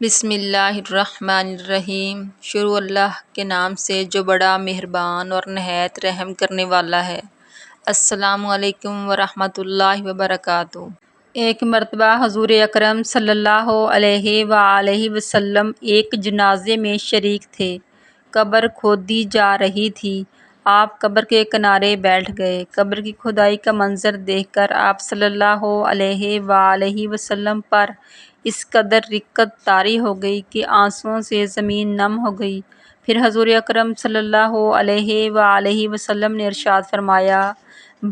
بسم اللہ الرحمن الرحیم۔ شروع اللہ کے نام سے جو بڑا مہربان اور نہایت رحم کرنے والا ہے۔ السلام علیکم ورحمۃ اللہ وبرکاتہ۔ ایک مرتبہ حضور اکرم صلی اللہ علیہ وآلہ وسلم ایک جنازے میں شریک تھے۔ قبر کھودی جا رہی تھی۔ آپ قبر کے کنارے بیٹھ گئے۔ قبر کی کھدائی کا منظر دیکھ کر آپ صلی اللہ علیہ وآلہ وسلم پر اس قدر رقت طاری ہو گئی کہ آنسوؤں سے زمین نم ہو گئی۔ پھر حضور اکرم صلی اللہ علیہ وآلہ وسلم نے ارشاد فرمایا،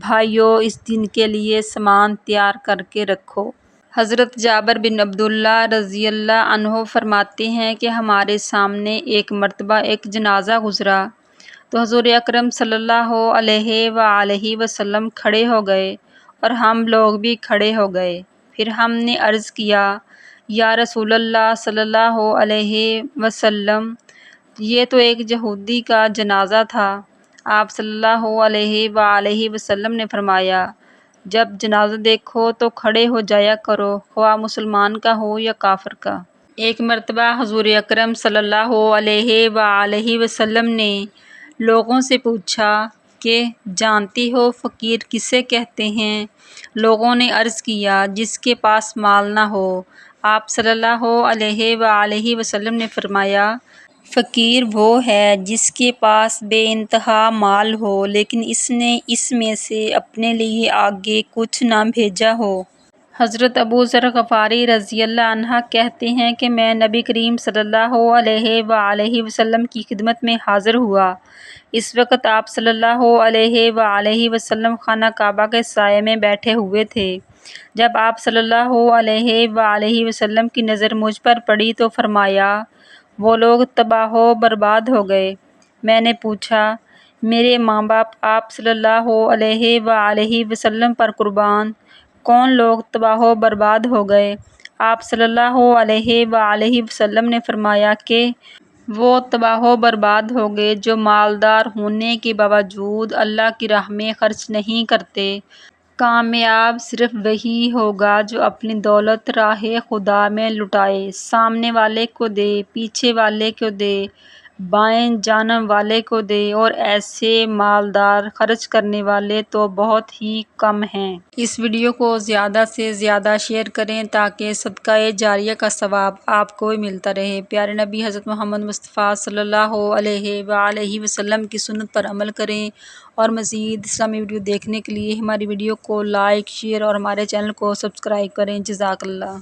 بھائیو، اس دن کے لیے سامان تیار کر کے رکھو۔ حضرت جابر بن عبداللہ رضی اللہ عنہ فرماتے ہیں کہ ہمارے سامنے ایک مرتبہ ایک جنازہ گزرا تو حضور اکرم صلی اللہ علیہ وآلہ وسلم کھڑے ہو گئے اور ہم لوگ بھی کھڑے ہو گئے۔ پھر ہم نے عرض کیا، یا رسول اللہ صلی اللہ علیہ وسلم، یہ تو ایک یہودی کا جنازہ تھا۔ آپ صلی اللہ علیہ وآلہ وسلم نے فرمایا، جب جنازہ دیکھو تو کھڑے ہو جایا کرو، خواہ مسلمان کا ہو یا کافر کا۔ ایک مرتبہ حضور اکرم صلی اللہ علیہ وآلہ وسلم نے لوگوں سے پوچھا کہ جانتی ہو فقیر کسے کہتے ہیں؟ لوگوں نے عرض کیا، جس کے پاس مال نہ ہو۔ آپ صلی اللہ علیہ وآلہ وسلم نے فرمایا، فقیر وہ ہے جس کے پاس بے انتہا مال ہو لیکن اس نے اس میں سے اپنے لیے آگے کچھ نہ بھیجا ہو۔ حضرت ابو ذر غفاری رضی اللہ عنہ کہتے ہیں کہ میں نبی کریم صلی اللہ علیہ وآلہ وسلم کی خدمت میں حاضر ہوا۔ اس وقت آپ صلی اللہ علیہ وآلہ وسلم خانہ کعبہ کے سائے میں بیٹھے ہوئے تھے۔ جب آپ صلی اللہ علیہ وآلہ وسلم کی نظر مجھ پر پڑی تو فرمایا، وہ لوگ تباہ و برباد ہو گئے۔ میں نے پوچھا، میرے ماں باپ آپ صلی اللہ علیہ وآلہ وسلم پر قربان، کون لوگ تباہ و برباد ہو گئے؟ آپ صلی اللہ علیہ وآلہ وسلم نے فرمایا کہ وہ تباہ و برباد ہو گئے جو مالدار ہونے کے باوجود اللہ کی راہ میں خرچ نہیں کرتے۔ کامیاب صرف وہی ہوگا جو اپنی دولت راہ خدا میں لٹائے، سامنے والے کو دے، پیچھے والے کو دے، بائیں جانب والے کو دے، اور ایسے مالدار خرچ کرنے والے تو بہت ہی کم ہیں۔ اس ویڈیو کو زیادہ سے زیادہ شیئر کریں تاکہ صدقہ جاریہ کا ثواب آپ کو بھی ملتا رہے۔ پیارے نبی حضرت محمد مصطفیٰ صلی اللہ علیہ وآلہ وسلم کی سنت پر عمل کریں، اور مزید اسلامی ویڈیو دیکھنے کے لیے ہماری ویڈیو کو لائک، شیئر اور ہمارے چینل کو سبسکرائب کریں۔ جزاک اللہ۔